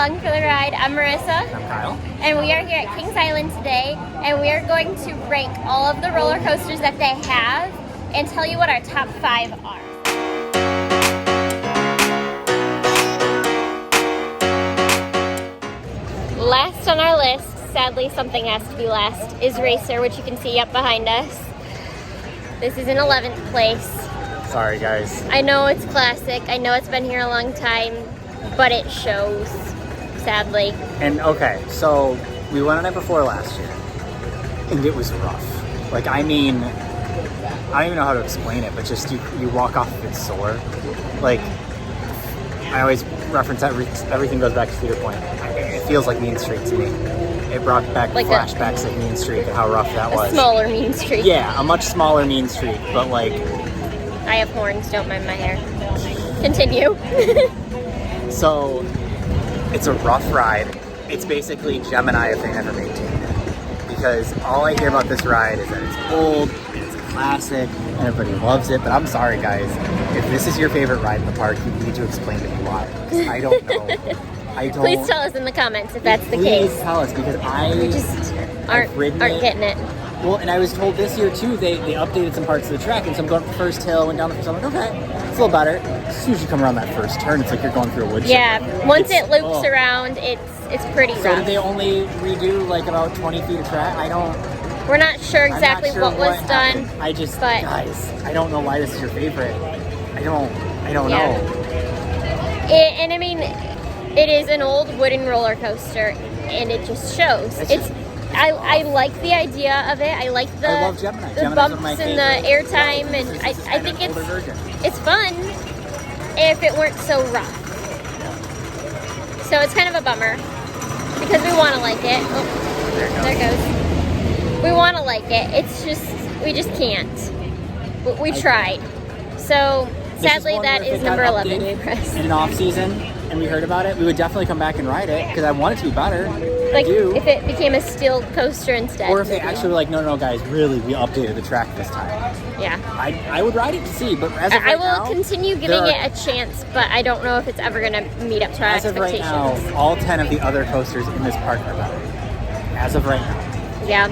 along for the ride. I'm Marissa. I'm Kyle. And we are here at Kings Island today, and we are going to rank all of the roller coasters that they have and tell you what our top 5 are. Last on our list, sadly something has to be last, is Racer, which you can see up behind us. This is in 11th place. Sorry, guys. I know it's classic, I know it's been here a long time, but it shows, sadly. And okay, so we went on it before last year, and it was rough. Like, I mean, I don't even know how to explain it, but just you walk off of it sore. Like, I always reference everything goes back to Cedar Point. It feels like Mean Street to me. It brought back like flashbacks of Mean Street and how rough that was. A smaller Mean Street. Yeah, a much smaller Mean Street, but like... I have horns, don't mind my hair. Continue. So, it's a rough ride. It's basically Gemini if they never made it. Because all I hear about this ride is that it's old, it's a classic, and everybody loves it. But I'm sorry, guys. If this is your favorite ride in the park, you need to explain to me why. Because I don't know. Please tell us in the comments if that's the case. Please tell us, because we just aren't getting it. Well, and I was told this year too, they updated some parts of the track, and so I'm going up the first hill, went down the first hill, I'm like, okay, it's a little better. As soon as you come around that first turn, it's like you're going through a wood chip. Yeah, once it loops around, it's pretty rough. So did they only redo like about 20 feet of track? We're not sure exactly what was done. Guys, I don't know why this is your favorite. I don't know. And I mean, it is an old wooden roller coaster, and it just shows. I like the idea of it. I like I love Gemini. The bumps and the airtime, and I think it's fun if it weren't so rough. So it's kind of a bummer because we want to like it. Oh, there it goes. We want to like it. It's just we just can't. But we tried. So sadly, that is number 11 for us. In an off season, and we heard about it, we would definitely come back and ride it because I want it to be better. Like if it became a steel coaster instead. Or if they actually were like, no, guys, really, we updated the track this time. Yeah. I would ride it to see, but as of right now, I will continue giving it a chance, but I don't know if it's ever going to meet up to our expectations. As of right now, all 10 of the other coasters in this park are better. As of right now. Yeah.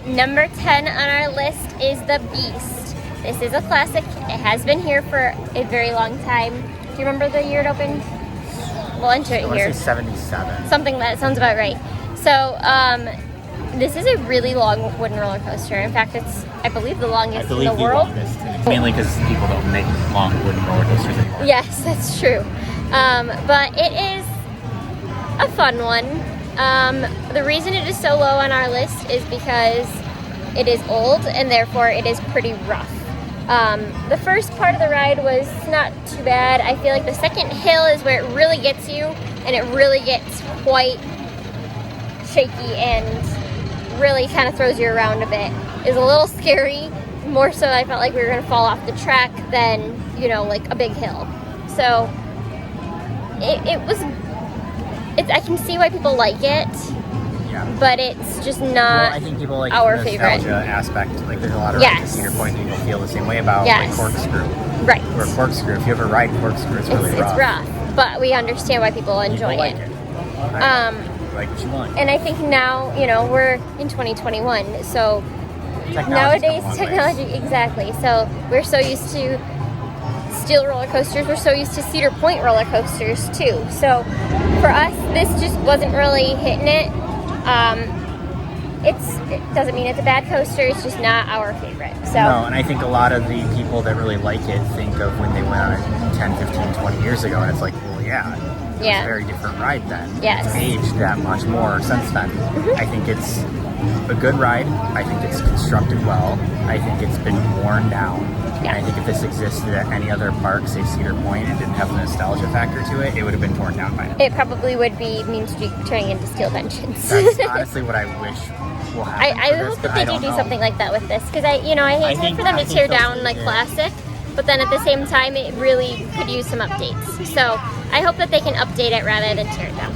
Number 10 on our list is the Beast. This is a classic. It has been here for a very long time. Do you remember the year it opened? We'll enter it here. I want to say 77. Something that sounds about right. So, this is a really long wooden roller coaster. In fact, it's, I believe, the longest in the world. Mainly because people don't make long wooden roller coasters anymore. Yes, that's true. But it is a fun one. The reason it is so low on our list is because it is old and therefore it is pretty rough. The first part of the ride was not too bad. I feel like the second hill is where it really gets you, and it really gets quite shaky and really kind of throws you around a bit. It's a little scary, more so I felt like we were going to fall off the track than, like a big hill. So I can see why people like it, but it's just not I think people like our the favorite nostalgia aspect. Like, there's a lot of rides at Cedar Point that you'll feel the same way about, like Corkscrew. Right. Or Corkscrew. If you ever ride Corkscrew, it's really rough. It's rough, but we understand why people enjoy it. Like what you want. And I think now, we're in 2021, so nowadays technology, exactly. So we're so used to steel roller coasters, we're so used to Cedar Point roller coasters too. So for us, this just wasn't really hitting it. It doesn't mean it's a bad coaster, it's just not our favorite. So no, and I think a lot of the people that really like it think of when they went on it 10, 15, 20 years ago, and it's like, well, yeah. It's a very different ride then. Yes. It's aged that much more since then. I think it's a good ride. I think it's constructed well. I think it's been worn down. Yeah. And I think if this existed at any other park, say Cedar Point, and didn't have the nostalgia factor to it, it would have been torn down by now. It probably would be Mean Street turning into Steel Benches. That's honestly what I wish will happen. I hope that they do something like that with this, because I hate for them to tear down like classic, but then at the same time, it really could use some updates. So I hope that they can update it rather than tear it down.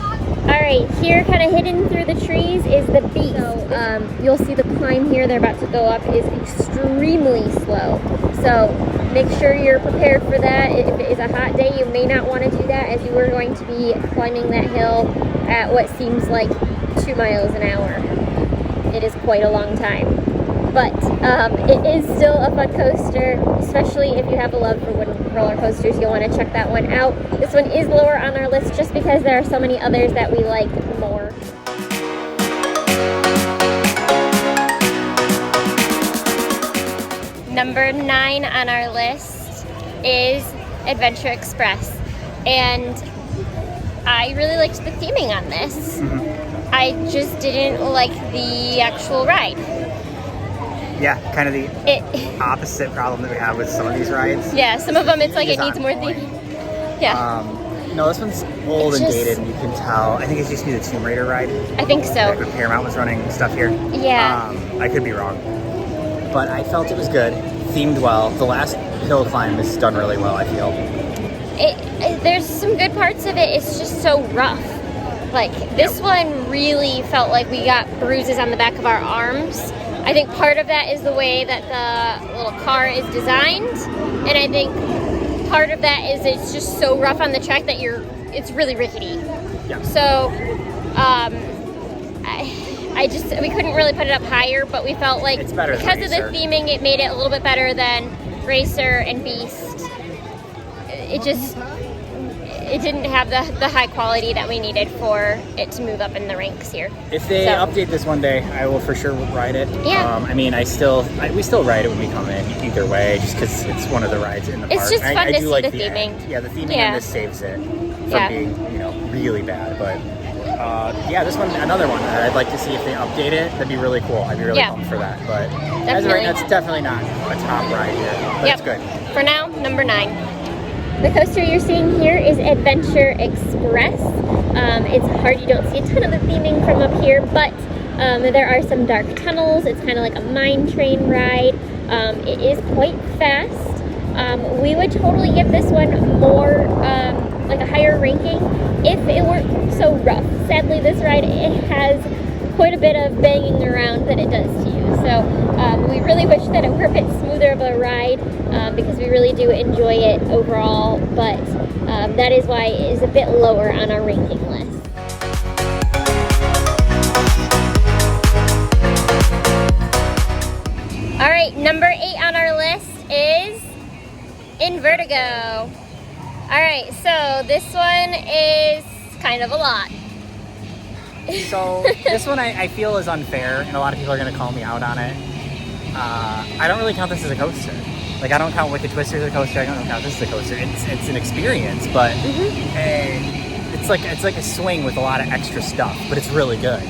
Alright, here kind of hidden through the trees is the beast. So you'll see the climb here they're about to go up is extremely slow. So make sure you're prepared for that. If it is a hot day, you may not want to do that, as you are going to be climbing that hill at what seems like 2 miles an hour. It is quite a long time. But it is still a fun coaster, especially if you have a love for wooden roller coasters. You'll want to check that one out. This one is lower on our list just because there are so many others that we like more. Number 9 on our list is Adventure Express, and I really liked the theming on this. I just didn't like the actual ride. Yeah, kind of the opposite problem that we have with some of these rides. Yeah, some of them it's like it needs more theming. Yeah. No, this one's old and dated, and you can tell. I think it used to be the Tomb Raider ride. I think so. Like when Paramount was running stuff here. Yeah. I could be wrong. But I felt it was good, themed well. The last hill climb is done really well, I feel. There's some good parts of it, it's just so rough. Like, this one really felt like we got bruises on the back of our arms. I think part of that is the way that the little car is designed, and I think part of that is it's just so rough on the track that it's really rickety. Yeah. So, we couldn't really put it up higher, but we felt like it's better because of the theming, it made it a little bit better than Racer and Beast. It didn't have the high quality that we needed for it to move up in the ranks here. If they update this one day, I will for sure ride it. Yeah. I mean, we still ride it when we come in either way, just because it's one of the rides in the park. It's just fun to see like the theming. Yeah, the theming on this saves it from being, really bad. But this one, another one that I'd like to see if they update it. That'd be really cool. I'd be really pumped for that. But as of right now, it's definitely not a top ride here. But it's good. For now, number 9. The coaster you're seeing here is Adventure Express. It's hard, you don't see a ton of the theming from up here, but there are some dark tunnels. It's kind of like a mine train ride. It is quite fast. We would totally give this one more, like a higher ranking if it weren't so rough. Sadly, this ride, it has quite a bit of banging around that it does to you. So we really wish that it were a bit smoother of a ride because we really do enjoy it overall, but that is why it is a bit lower on our ranking list. All right, number 8 on our list is INVERTIGO. All right, so this one is kind of a lot. So this one I feel is unfair, and a lot of people are going to call me out on it. I don't really count this as a coaster. Like, I don't count Wicked Twister as a coaster. I don't count this as a coaster. It's an experience, but it's like a swing with a lot of extra stuff, but it's really good.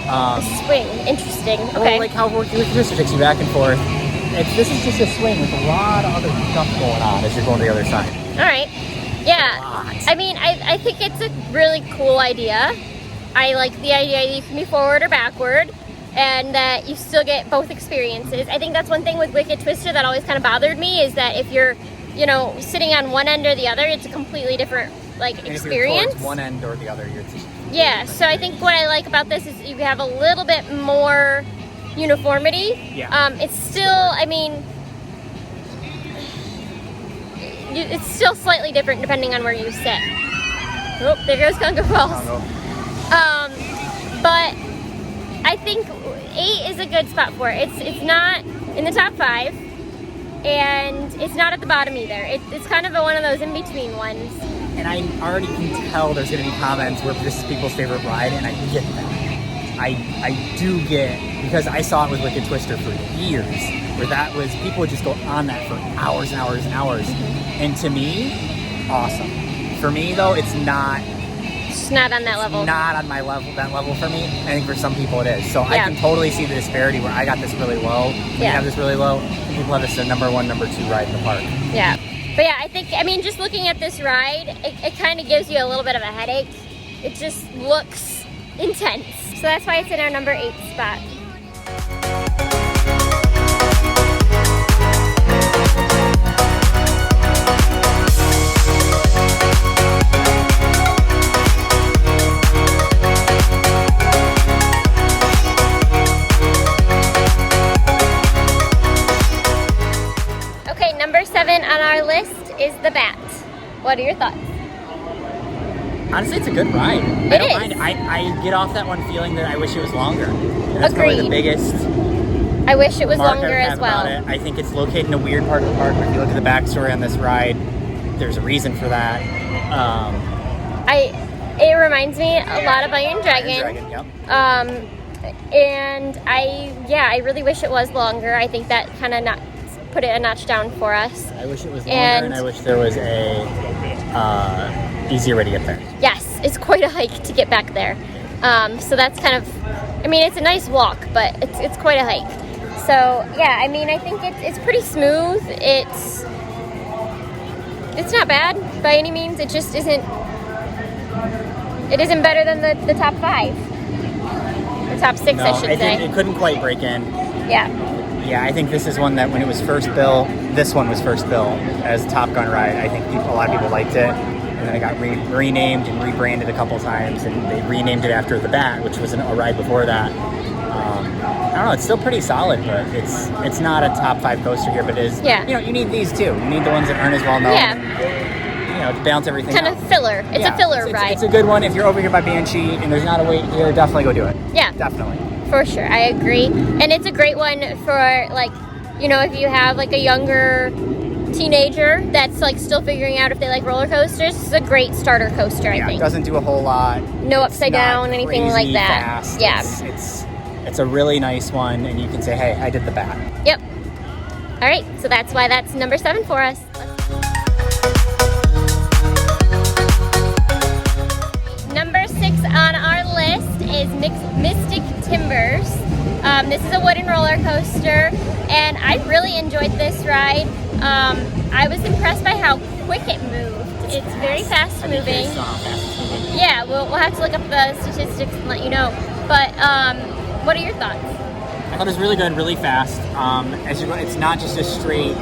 A swing, interesting. Okay. Well, like how Wicked Twister takes you back and forth. This is just a swing with a lot of other stuff going on as you're going to the other side. All right. Yeah. I mean, I think it's a really cool idea. I like the idea that you can be forward or backward and that you still get both experiences. I think that's one thing with Wicked Twister that always kind of bothered me is that if you're, sitting on one end or the other, it's a completely different experience. If you're towards one end or the other, you're yeah, so I think what I like about this is you have a little bit more uniformity. Yeah. It's still, I mean, it's still slightly different depending on where you sit. Oh, there goes Congo Falls. But I think 8 is a good spot for it. It's not in the top 5, and it's not at the bottom either. It's kind of one of those in-between ones. And I already can tell there's going to be comments where this is people's favorite ride, and I get that. I do get, because I saw it with Wicked Twister for years, where that was, people would just go on that for hours and hours and hours. And to me, awesome. For me, though, it's not. It's not on that level. Not on my level, that level for me. I think for some people it is. So I can totally see the disparity where I got this really low, you have this really low, and people have this as number 1, number 2 ride in the park. Yeah. But yeah, I think, just looking at this ride, it kind of gives you a little bit of a headache. It just looks intense. So that's why it's in our number 8 spot. What are your thoughts? Honestly, it's a good ride. It I don't is. mind. I get off that one feeling that I wish it was longer. And that's probably the Agreed. biggest I wish it was mark longer I as have well. about it. I think it's located in a weird part of the park. If you look at the backstory on this ride, there's a reason for that. It reminds me a lot of Iron Dragon. Yep. And I really wish it was longer. I think that kind of put it a notch down for us. I wish it was longer, and I wish there was a easier way to get there. Yes, it's quite a hike to get back there. So that's kind of, I mean, it's a nice walk, but it's quite a hike. So yeah, I mean, I think it's pretty smooth. It's not bad by any means. It just isn't. It isn't better than the top 5. The top 6, I should say. It couldn't quite break in. Yeah. Yeah, I think this is one that when it was first built, this one was first built as a Top Gun ride. I think a lot of people liked it. And then it got renamed and rebranded a couple times, and they renamed it after the Bat, which was a ride before that. I don't know, it's still pretty solid, but it's not a top 5 coaster here, but it is, Yeah. you need these too. You need the ones that aren't as well known. Yeah. To balance everything Kind out. of filler. It's a filler ride. It's a good one. If you're over here by Banshee and there's not a wait here, definitely go do it. Yeah. Definitely. For sure, I agree. And it's a great one for, like, if you have like a younger teenager that's like still figuring out if they like roller coasters. It's a great starter coaster, I think. It doesn't do a whole lot. No upside down, anything like that. Fast. Yeah. It's a really nice one, and you can say, hey, I did the Bat. Yep. All right, so that's why that's number 7 for us. Number 6 on our list is Mystic Timbers. This is a wooden roller coaster, and I really enjoyed this ride. I was impressed by how quick it moved. It's very fast moving. Yeah, we'll have to look up the statistics and let you know. But what are your thoughts? I thought it was really good, really fast. As you go, it's not just a straight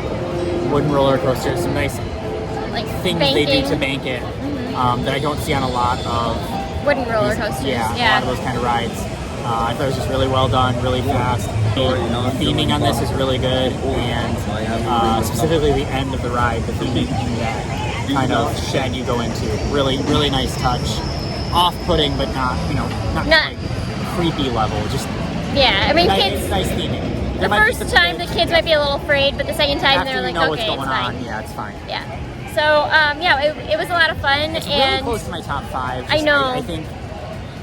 wooden roller coaster. There's some nice things they do to bank it that I don't see on a lot of wooden roller coasters. Yeah, a lot of those kind of rides. I thought it was just really well done, really fast. The theming on this is really good, and specifically the end of the ride, the theming in that kind of shed you go into. Really, really nice touch. Off-putting, but not like creepy level. Just I mean, nice, kids. It's nice theming. The first time the kids might be a little afraid, but the second time they're like, what's okay, going it's fine. on. Yeah, it's fine. Yeah. So it was a lot of fun, It's and really close to my top 5. I know. I think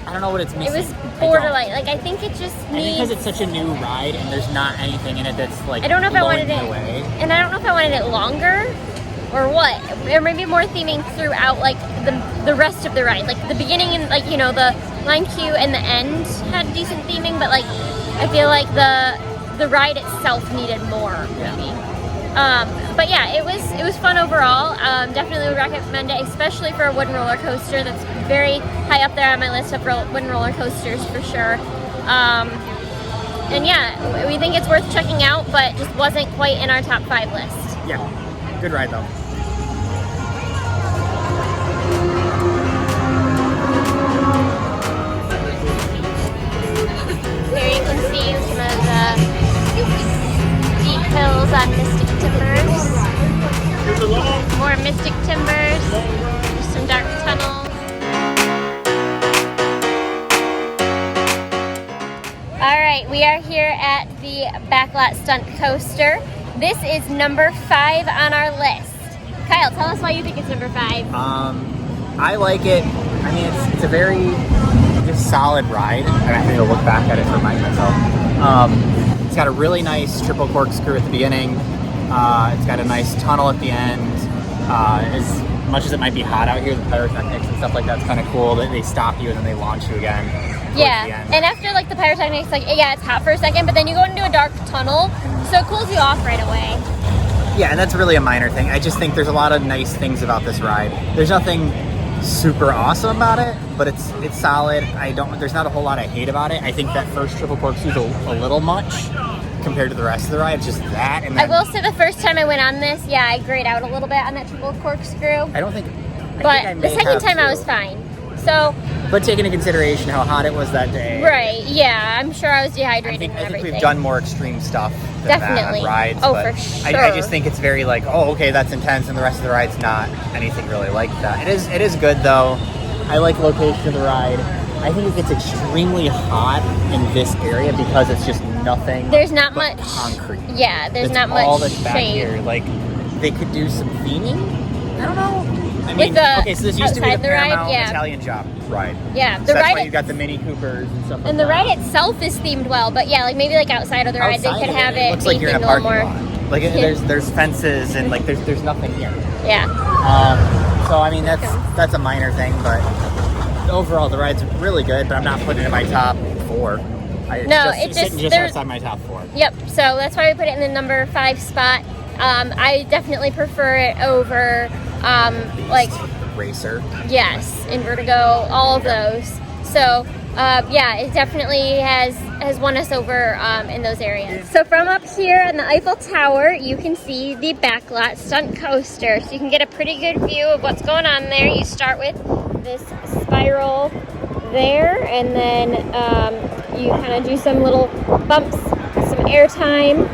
I don't know what it's it missing. was borderline. Like, I think it just I think because needs. it's such a new ride and there's not anything in it that's like I don't know if I blowing wanted me it, away. and I don't know if I wanted it longer, or what, or maybe more theming throughout, like the rest of the ride. Like the beginning and the line queue and the end had decent theming, but like I feel like the ride itself needed more, maybe. But yeah, it was fun overall. Definitely would recommend it, especially for a wooden roller coaster. That's very high up there on my list of wooden roller coasters for sure. And yeah, we think it's worth checking out, but just wasn't quite in our top 5 list. Yeah, good ride though. Here you can see some of the deep hills on Mystic Timbers. More Mystic Timbers. There's some dark tunnels. Alright, we are here at the BACKLOT Stunt Coaster. This is number 5 on our list. Kyle, tell us why you think it's number 5. I like it. I mean, it's a very just solid ride. I have to look back at it to remind myself. It's got a really nice triple corkscrew at the beginning. It's got a nice tunnel at the end. As much as it might be hot out here, the pyrotechnics and stuff like that's kind of cool. That they stop you and then they launch you again. Yeah, and after like the pyrotechnics, like it's hot for a second, but then you go into a dark tunnel, so it cools you off right away. Yeah, and that's really a minor thing. I just think there's a lot of nice things about this ride. There's nothing super awesome about it, but it's solid. There's not a whole lot I hate about it. I think that first triple corkscrew is a little much compared to the rest of the ride. It's just that. And then, I will say the first time I went on this, I grayed out a little bit on that triple corkscrew. I don't think. But the second time I was fine. So But take into consideration how hot it was that day. Right, yeah, I'm sure I was dehydrated I think we've done more extreme stuff than Definitely. that on rides. Oh, but for sure. I just think it's very like, oh, okay, that's intense, and the rest of the ride's not anything really like that. It is good, though. I like the location of the ride. I think it gets extremely hot in this area because it's just nothing. There's not but much concrete. Yeah, there's not much all that's back shade. here. Like, they could do some theming. I don't know. I With the okay, so this used to be the outside the ride, Paramount yeah. Italian Job ride. Yeah, So the that's ride why you got the Mini Coopers and stuff like and the that. ride itself is themed well, but yeah, like maybe like outside of the ride they Outside could of have it it looks like you're in a little parking more. lot. Like there's fences and like there's nothing here. Yeah. So I mean that's a minor thing, but overall the ride's really good. But I'm not putting it in my top 4. It's sitting just outside my top 4. Yep. So that's why we put it in the number 5 spot. I definitely prefer it over like Racer. yes, INVERTIGO, all of those. So yeah, it definitely has won us over in those areas. So from up here on the Eiffel Tower, you can see the BACKLOT stunt coaster. So you can get a pretty good view of what's going on there. You start with this spiral there, and then you kind of do some little bumps, some air time,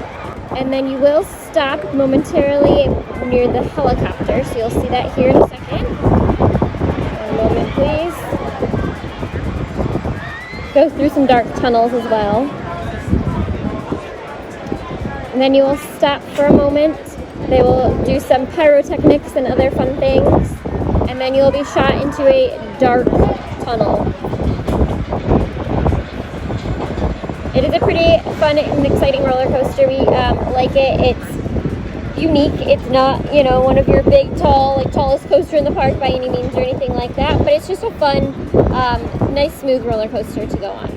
and then you will stop momentarily near the helicopter. So you'll see that here in a second. One moment, please. Go through some dark tunnels as well. And then you will stop for a moment. They will do some pyrotechnics and other fun things. And then you'll be shot into a dark tunnel. It is a pretty fun and exciting roller coaster. We like it. It's unique. It's not, one of your big, tallest coaster in the park by any means or anything like that. But it's just a fun, nice, smooth roller coaster to go on.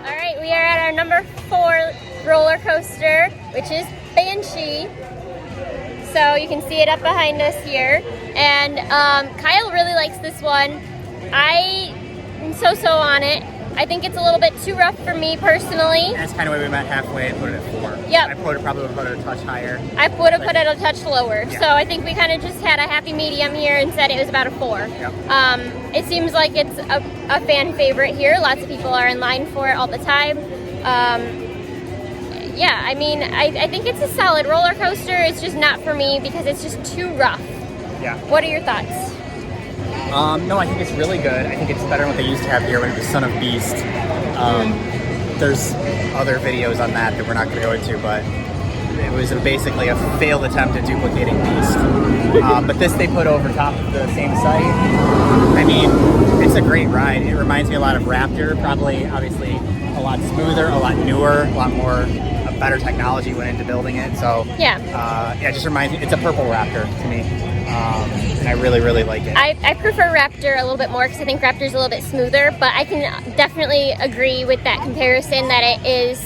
All right, we are at our number 4 roller coaster, which is BANSHEE. So you can see it up behind us here. And Kyle really likes this one. I am so on it. I think it's a little bit too rough for me personally. That's kind of why we met halfway and put it at 4. Yep. I probably would have put it a touch higher. I would have put it a touch lower. Yeah. So I think we kind of just had a happy medium here and said it was about a 4. Yep. It seems like it's a fan favorite here. Lots of people are in line for it all the time. Yeah, I mean, I think it's a solid roller coaster. It's just not for me because it's just too rough. Yeah. What are your thoughts? No, I think it's really good. I think it's better than what they used to have here when it was Son of Beast. There's other videos on that we're not going to go into, but it was basically a failed attempt at duplicating Beast. But this they put over top of the same site. I mean, it's a great ride. It reminds me a lot of Raptor, probably, obviously, a lot smoother, a lot newer, a lot more better technology went into building it. So yeah, it just reminds me. It's a purple Raptor to me, and I really like it. I prefer Raptor a little bit more because I think Raptor's a little bit smoother. But I can definitely agree with that comparison that it is.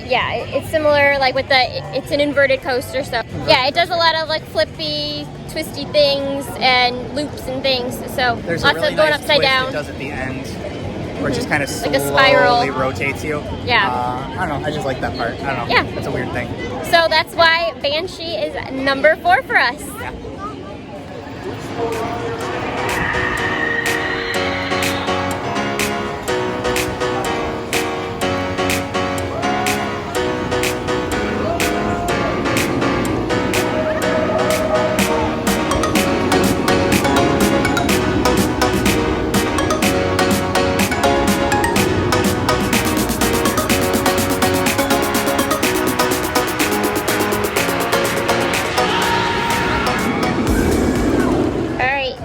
Yeah, it's similar. Like with it's an inverted coaster. So yeah, it does a lot of like flippy, twisty things and loops and things. So There's lots a really of going nice upside twist down. It does at the end. Where it just kind of Like a spiral. slowly rotates you. Yeah. I don't know. I just like that part. I don't know. Yeah. It's a weird thing. So that's why BANSHEE is number 4 for us. Yeah.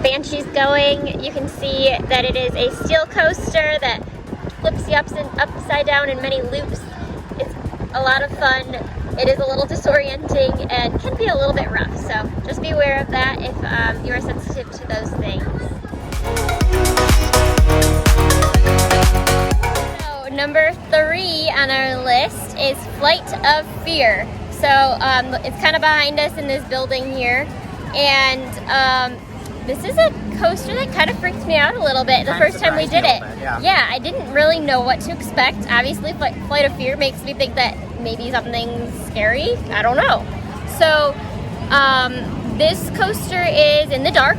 BANSHEE's going. You can see that it is a steel coaster that flips you upside down in many loops. It's a lot of fun. It is a little disorienting and can be a little bit rough, so just be aware of that if you are sensitive to those things. So number 3 on our list is Flight of Fear. So it's kind of behind us in this building here, and this is a coaster that kind of freaked me out a little bit the Kind of first time we surprised did me a it. little bit, yeah. I didn't really know what to expect. Obviously, Flight of Fear makes me think that maybe something's scary. I don't know. So, this coaster is in the dark,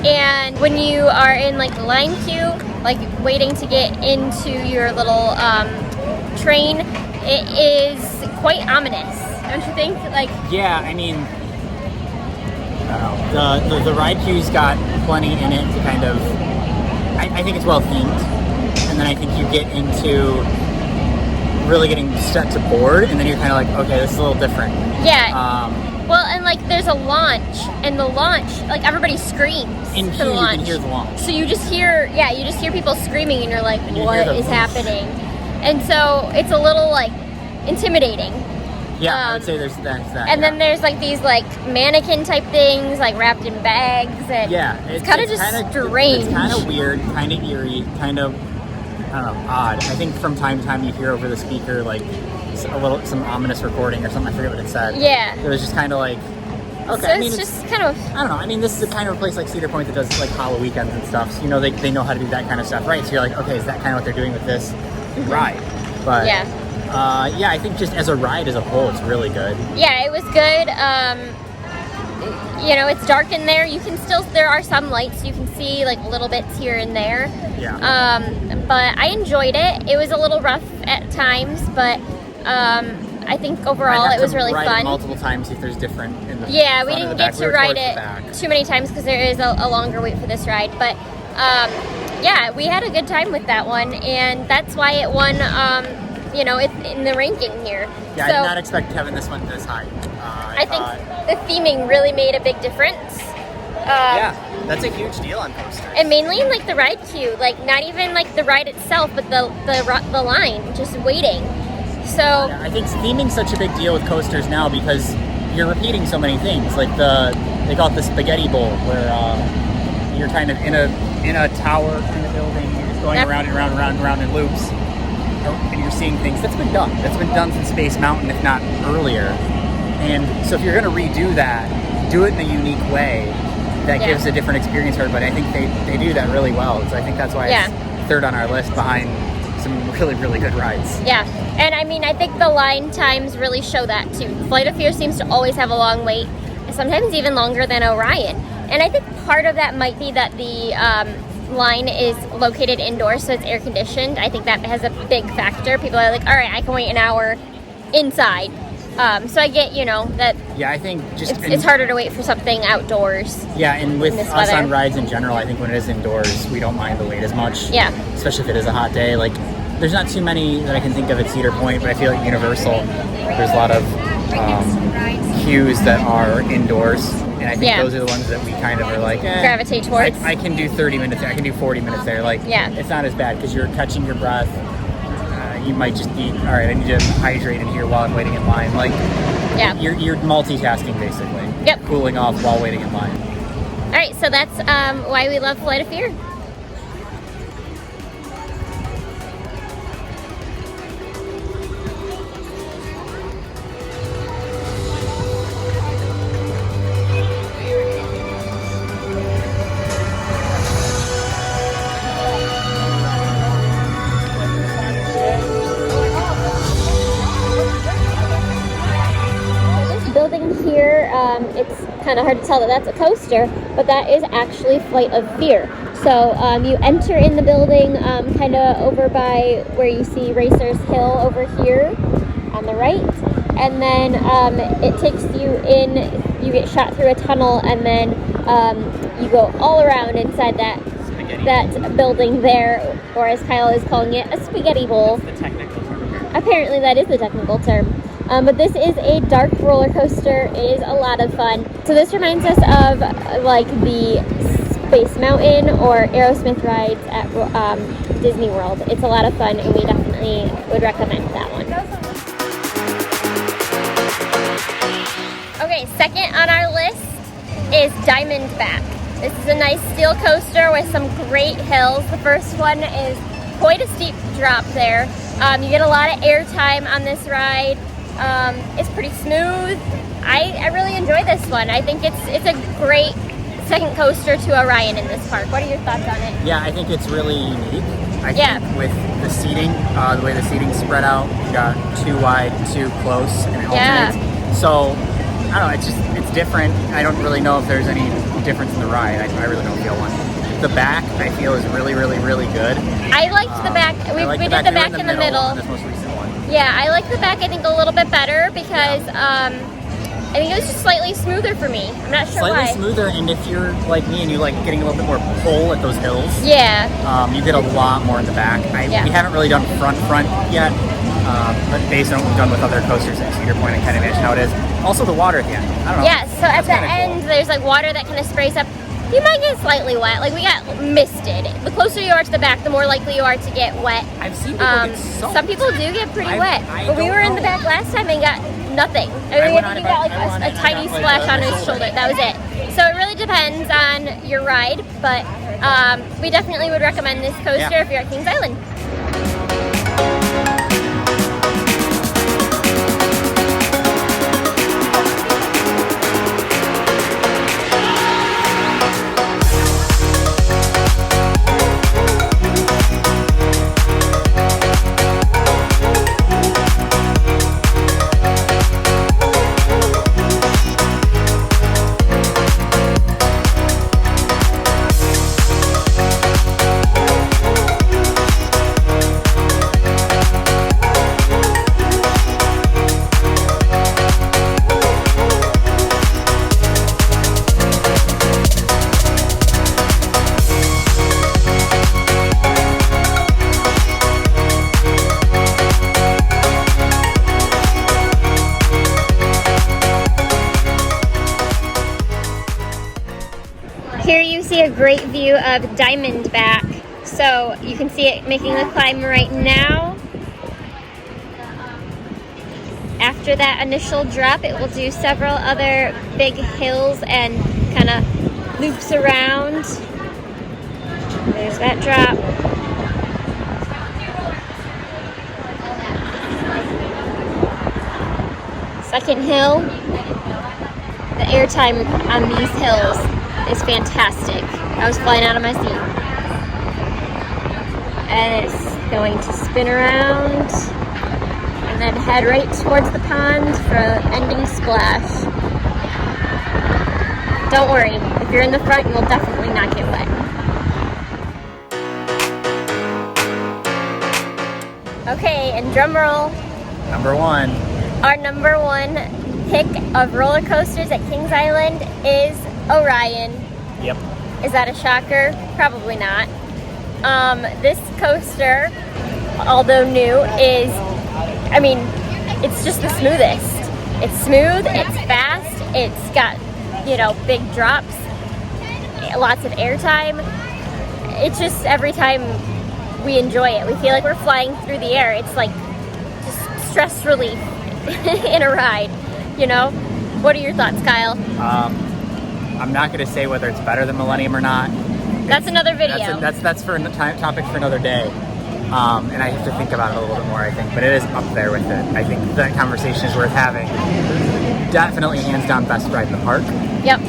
and when you are in like the line queue, like waiting to get into your little train, it is quite ominous, don't you think? Like, Yeah, I mean, I don't know. The ride queue's got plenty in it to kind of. I think it's well themed, and then I think you get into really getting set to board, and then you're kind of like, okay, this is a little different. yeah. Well, and like there's a launch, and the launch, like everybody screams In for here, the you launch. can hear the launch. So you just hear people screaming, and you're like, And you what hear the is whoosh. happening? And so it's a little like intimidating. Yeah, I would say there's that. And then there's like these like mannequin type things, like wrapped in bags, and yeah, it's kind of just strange. It's kind of weird, kind of eerie, kind of, I don't know, odd. I think from time to time you hear over the speaker like some ominous recording or something. I forget what it said. Yeah. It was just kind of like, okay. So I mean, it's just kind of. I don't know. I mean, this is the kind of a place like Cedar Point that does like Hollow Weekends and stuff. So, you know, they know how to do that kind of stuff, right? So you're like, okay, is that kind of what they're doing with this ride? But Yeah. I think just as a ride as a whole, it's really good. Yeah, it was good. You know, it's dark in there. You can still, there are some lights you can see, like little bits here and there. Yeah. But I enjoyed it. It was a little rough at times, but I think overall I'd have it was to really ride fun. it multiple times see if there's different in the Yeah, we front or didn't the get back. to We were ride towards the it back. too many times because there is a longer wait for this ride. But yeah, we had a good time with that one, and that's why it won. You know, it's in the ranking here. Yeah, so I did not expect having this one this high. I think the theming really made a big difference. Yeah, that's a huge deal on coasters. And mainly in like the ride queue, like not even like the ride itself, but the line, just waiting. So Yeah, I think theming's such a big deal with coasters now because you're repeating so many things. Like they call it the spaghetti bowl, where you're kind of in a tower in a building, you're just going Yep. around and around and around and around in loops, and you're seeing things. That's been done. That's been done since Space Mountain, if not earlier. And so if you're going to redo that, do it in a unique way that Yeah. gives a different experience for everybody. I think they do that really well. So I think that's why it's third on our list behind some really, really good rides. yeah, and I mean, I think the line times really show that too. Flight of Fear seems to always have a long wait, sometimes even longer than Orion. And I think part of that might be that the line is located indoors, so it's air conditioned. I think that has a big factor. People are like, all right, I can wait an hour inside. So I get, you know, that Yeah, I think just it's harder to wait for something outdoors. Yeah, and with in this us weather. on rides in general, I think when it is indoors, we don't mind the wait as much. Yeah. Especially if it is a hot day. Like, there's not too many that I can think of at Cedar Point, but I feel like Universal, there's a lot of queues that are indoors, and I think Yeah. those are the ones that we kind of are like, Gravitate towards. I can do 30 minutes there, I can do 40 minutes there. Like, Yeah. it's not as bad because you're catching your breath. You might just be, all right, I need to hydrate in here while I'm waiting in line. Like, Yeah. you're multitasking basically. Yep. Cooling off while waiting in line. All right, so that's why we love Flight of Fear. Building here, it's kind of hard to tell that that's a coaster, but that is actually Flight of Fear. So you enter in the building kind of over by where you see Racers Hill over here on the right, and then it takes you in, you get shot through a tunnel, and then you go all around inside that building there, or as Kyle is calling it, a spaghetti bowl. The technical term. Apparently that is the technical term. But this is a dark roller coaster. It is a lot of fun. So this reminds us of like the Space Mountain or Aerosmith rides at Disney World. It's a lot of fun, and we definitely would recommend that one. Okay, second on our list is Diamondback. This is a nice steel coaster with some great hills. The first one is quite a steep drop there. You get a lot of air time on this ride. It's pretty smooth. I really enjoy this one. I think it's a great second coaster to Orion in this park. What are your thoughts on it? Yeah, I think it's really unique. I think with the seating, the way the seating's spread out, you got too wide, too close, and it alternates. So, I don't know, it's different. I don't really know if there's any difference in the ride. I really don't feel one. The back, I feel, is really, really, really good. I liked the back. We did the back in the middle. This most recent one. Yeah, I like the back, I think, a little bit better because I think it was just slightly smoother for me. I'm not sure why. Slightly smoother, and if you're like me and you like getting a little bit more pull at those hills, you get a lot more in the back. We haven't really done front yet, but based on what we've done with other coasters, and to your point, I kind of imagine how it is. Also, the water at the end. I don't know. Yeah, so at the end, there's like water that kind of sprays up. You might get slightly wet. Like we got misted. The closer you are to the back, the more likely you are to get wet. I've seen people get soaked. Some people do get pretty wet. But we were in the back last time and got nothing. I think you got like a tiny splash on his shoulder. That was it. So it really depends on your ride, but we definitely would recommend this coaster if you're at Kings Island. Here you see a great view of Diamondback. So you can see it making the climb right now. After that initial drop, it will do several other big hills and kind of loops around. There's that drop. Second hill. The airtime on these hills is fantastic. I was flying out of my seat. And it's going to spin around and then head right towards the pond for an ending splash. Don't worry, if you're in the front, you'll definitely not get wet. Okay, and drum roll. Number one. Our number one pick of roller coasters at Kings Island is Orion. Yep. Is that a shocker? Probably not. This coaster, although new, is, I mean, it's just the smoothest. It's smooth, it's fast, it's got, you know, big drops, lots of airtime. It's just every time we enjoy it, we feel like we're flying through the air. It's like just stress relief in a ride, you know? What are your thoughts, Kyle? I'm not going to say whether it's better than Millennium or not. That's another video. That's for a topic for another day. And I have to think about it a little bit more, I think. But it is up there with it. I think that conversation is worth having. Definitely hands down best ride in the park. Yep.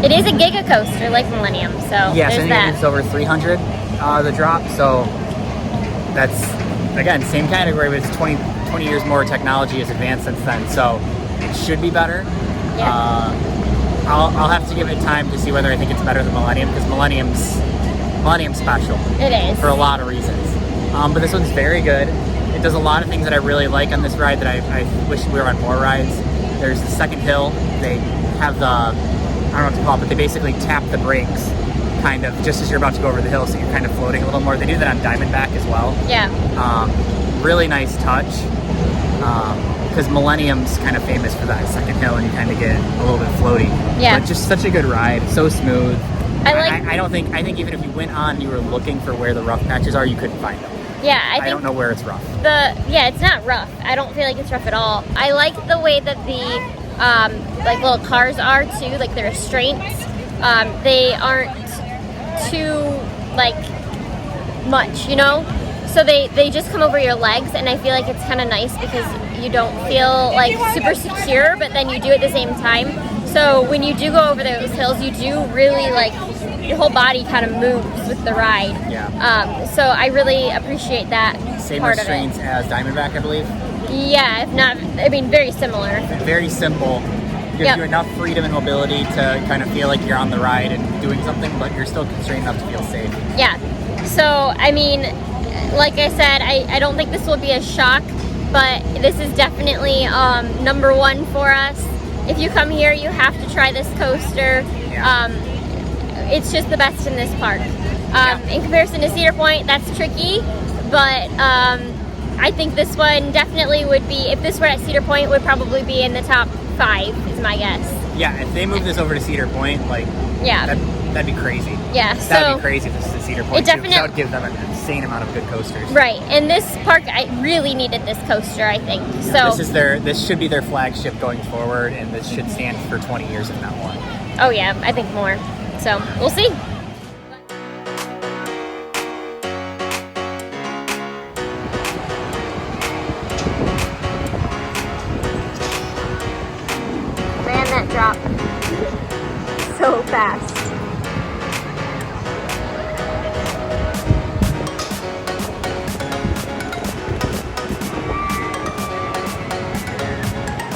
It is a giga coaster like Millennium, so yes, there's and that. it's over 300, the drop. So that's, again, same category, but it's 20 years more technology has advanced since then. So it should be better. Yeah. I'll have to give it time to see whether I think it's better than Millennium, because Millennium's special. It is. For a lot of reasons. But this one's very good. It does a lot of things that I really like on this ride that I wish we were on more rides. There's the second hill. They have the, I don't know what to call it, but they basically tap the brakes kind of just as you're about to go over the hill, so you're kind of floating a little more. They do that on Diamondback as well. Yeah. Really nice touch. Because Millennium's kind of famous for that second hill, and you kind of get a little bit floaty. Yeah. But just such a good ride, so smooth. I think even if you went on, you were looking for where the rough patches are, you couldn't find them. Yeah, I don't know where it's rough. It's not rough. I don't feel like it's rough at all. I like the way that the like little cars are too, like the restraints. They aren't too like much, you know. So they just come over your legs, and I feel like it's kind of nice because you don't feel like super secure, but then you do at the same time. So when you do go over those hills, you do really like, your whole body kind of moves with the ride. Yeah. So I really appreciate that Same part of restraints it. as Diamondback, I believe. Yeah, if not, I mean, very similar. Very simple. Gives you enough freedom and mobility to kind of feel like you're on the ride and doing something, but you're still constrained enough to feel safe. Yeah. So, I mean, like I said, I don't think this will be a shock, but this is definitely number one for us. If you come here, you have to try this coaster. Yeah. It's just the best in this park. In comparison to Cedar Point, that's tricky, but I think this one definitely would be, if this were at Cedar Point, would probably be in the top 5, is my guess. Yeah, if they move this over to Cedar Point, like, that'd be crazy. Yeah, that'd be crazy if this is at Cedar Point. It definitely, that would give them an insane amount of good coasters. Right, and this park, I really needed this coaster, I think. Yeah, So this should be their flagship going forward, and this should stand for 20 years if not more. Oh yeah, I think more. So we'll see. Man, that drop so fast.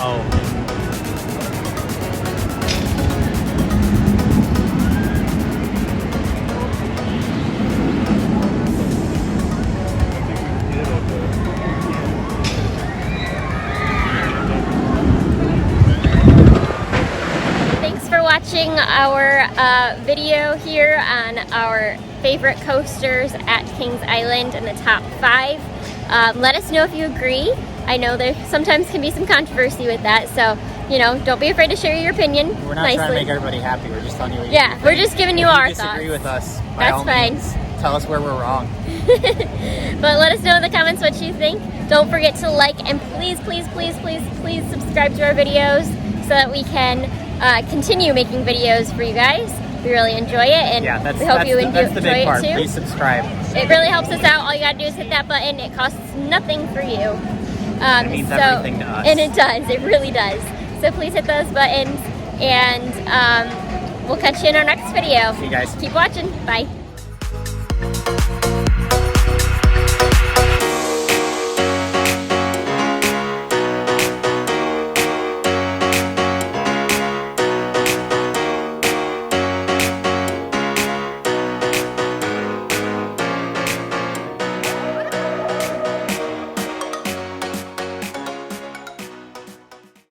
Oh. Thanks for watching our video here on our favorite coasters at Kings Island in the top 5. Let us know if you agree. I know there sometimes can be some controversy with that, so you know, don't be afraid to share your opinion. We're not trying to make everybody happy. We're just telling you what you Yeah, we're just giving you our thoughts. If you disagree with us, by That's all fine. means, tell us where we're wrong. But let us know in the comments what you think. Don't forget to like and please, please, please, please, please subscribe to our videos so that we can continue making videos for you guys. We really enjoy it, and we hope you enjoy the big part. it too. Please subscribe. It really helps us out. All you gotta do is hit that button. It costs nothing for you. It means everything to us. And it does. It really does. So please hit those buttons, and we'll catch you in our next video. See you guys. Keep watching. Bye.